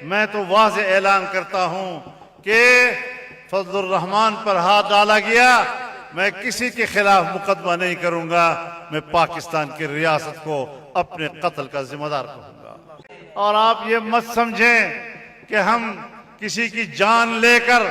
میں تو واضح اعلان کرتا ہوں کہ فضل الرحمان پر ہاتھ ڈالا گیا، میں کسی کے خلاف مقدمہ نہیں کروں گا، میں پاکستان کی ریاست کو اپنے قتل کا ذمہ دار کہوں گا۔ اور آپ یہ مت سمجھیں کہ ہم کسی کی جان لے کر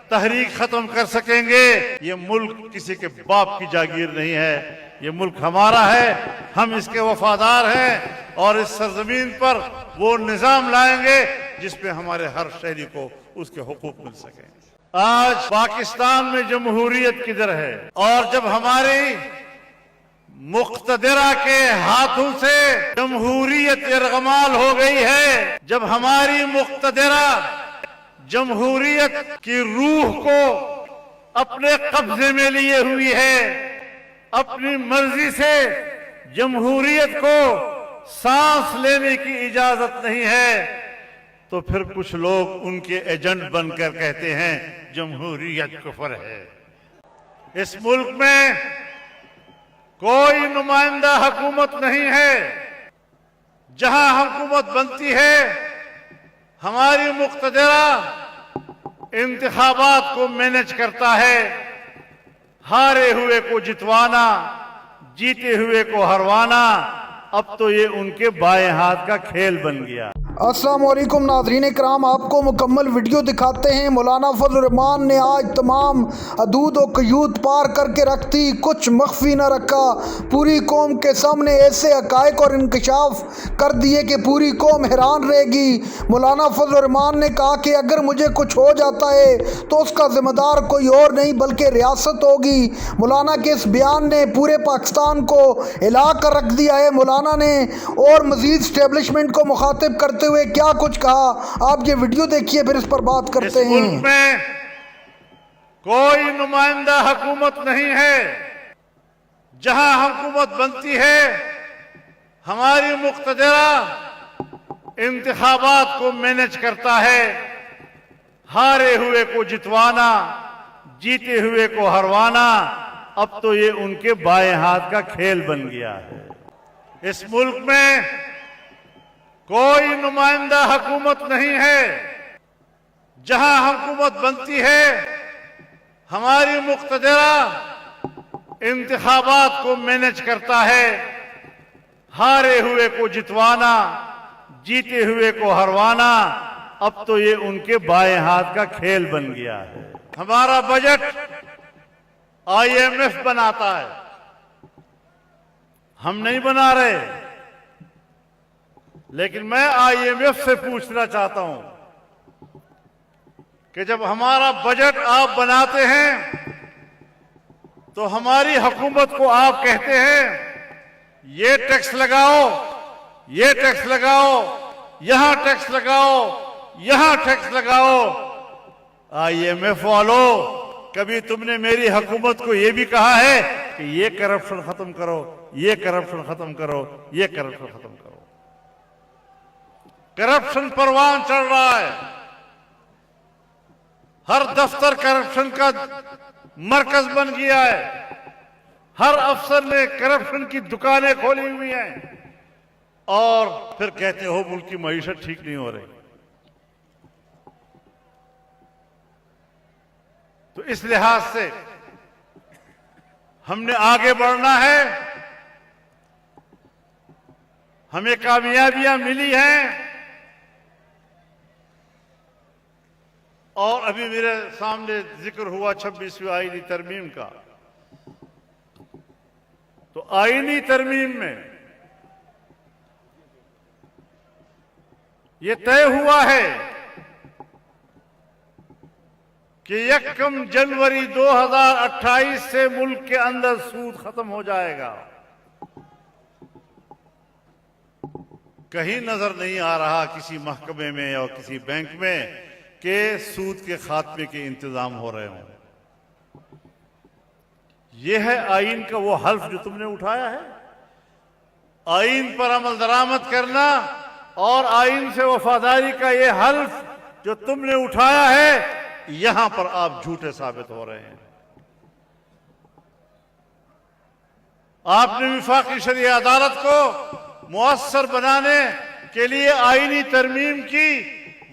تحریک ختم کر سکیں گے۔ یہ ملک کسی کے باپ کی جاگیر نہیں ہے، یہ ملک ہمارا ہے، ہم اس کے وفادار ہیں اور اس سرزمین پر وہ نظام لائیں گے جس پہ ہمارے ہر شہری کو اس کے حقوق مل سکیں۔ آج پاکستان میں جمہوریت کدھر ہے؟ اور جب ہماری مقتدرہ کے ہاتھوں سے جمہوریت ارغمال ہو گئی ہے، جب ہماری مقتدرہ جمہوریت کی روح کو اپنے قبضے میں لیے ہوئی ہے، اپنی مرضی سے جمہوریت کو سانس لینے کی اجازت نہیں ہے، تو پھر کچھ لوگ ان کے ایجنٹ بن کر کہتے ہیں جمہوریت کفر ہے۔ اس ملک میں کوئی نمائندہ حکومت نہیں ہے۔ جہاں حکومت بنتی ہے ہماری مقتدرہ انتخابات کو مینج کرتا ہے، ہارے ہوئے کو جتوانا، جیتے ہوئے کو ہروانا، اب تو یہ ان کے بائیں ہاتھ کا کھیل بن گیا۔ السلام علیکم ناظرین کرام، آپ کو مکمل ویڈیو دکھاتے ہیں۔ مولانا فضل الرحمان نے آج تمام حدود و قیود پار کر کے رکھ دی، کچھ مخفی نہ رکھا، پوری قوم کے سامنے ایسے حقائق اور انکشاف کر دیے کہ پوری قوم حیران رہے گی۔ مولانا فضل الرحمان نے کہا کہ اگر مجھے کچھ ہو جاتا ہے تو اس کا ذمہ دار کوئی اور نہیں بلکہ ریاست ہوگی۔ مولانا کے اس بیان نے پورے پاکستان کو ہلا کر رکھ دیا ہے۔ مولانا نے اور مزید اسٹیبلشمنٹ کو مخاطب کرتے ہوئے کیا کچھ کہا، آپ یہ ویڈیو دیکھیے پھر اس پر بات کرتے ہیں۔ اس ملک میں کوئی نمائندہ حکومت نہیں ہے۔ جہاں حکومت بنتی ہے ہماری مقتدرہ انتخابات کو مینج کرتا ہے، ہارے ہوئے کو جتوانا، جیتے ہوئے کو ہروانا، اب تو یہ ان کے بائیں ہاتھ کا کھیل بن گیا ہے۔ اس ملک میں کوئی نمائندہ حکومت نہیں ہے۔ جہاں حکومت بنتی ہے ہماری مقتدرہ انتخابات کو مینج کرتا ہے، ہارے ہوئے کو جتوانا، جیتے ہوئے کو ہروانا، اب تو یہ ان کے بائیں ہاتھ کا کھیل بن گیا ہے۔ ہمارا بجٹ IMF بناتا ہے، ہم نہیں بنا رہے، لیکن میں IMF سے پوچھنا چاہتا ہوں کہ جب ہمارا بجٹ آپ بناتے ہیں تو ہماری حکومت کو آپ کہتے ہیں یہ ٹیکس لگاؤ، یہ ٹیکس لگاؤ، یہاں ٹیکس لگاؤ، یہاں ٹیکس لگاؤ۔ IMF والو، کبھی تم نے میری حکومت کو یہ بھی کہا ہے کہ یہ کرپشن ختم کرو، یہ کرپشن ختم کرو، یہ کرپشن ختم کرو؟ کرپشن پروان چڑھ رہا ہے، ہر دفتر کرپشن کا مرکز بن گیا ہے، ہر افسر نے کرپشن کی دکانیں کھولی ہوئی ہیں، اور پھر کہتے ہو ملک کی معیشت ٹھیک نہیں ہو رہی۔ تو اس لحاظ سے ہم نے آگے بڑھنا ہے، ہمیں کامیابیاں ملی ہیں، اور ابھی میرے سامنے ذکر ہوا 26ویں آئینی ترمیم کا، تو آئینی ترمیم میں یہ طے ہوا ہے کہ 1 جنوری 2028 سے ملک کے اندر سود ختم ہو جائے گا۔ کہیں نظر نہیں آ رہا کسی محکمے میں اور کسی بینک میں کہ سود کے خاتمے کے انتظام ہو رہے ہوں۔ یہ ہے آئین کا وہ حلف جو تم نے اٹھایا ہے، آئین پر عمل درآمد کرنا، اور آئین سے وفاداری کا یہ حلف جو تم نے اٹھایا ہے، یہاں پر آپ جھوٹے ثابت ہو رہے ہیں۔ آپ نے وفاقی شرعی عدالت کو مؤثر بنانے کے لیے آئینی ترمیم کی،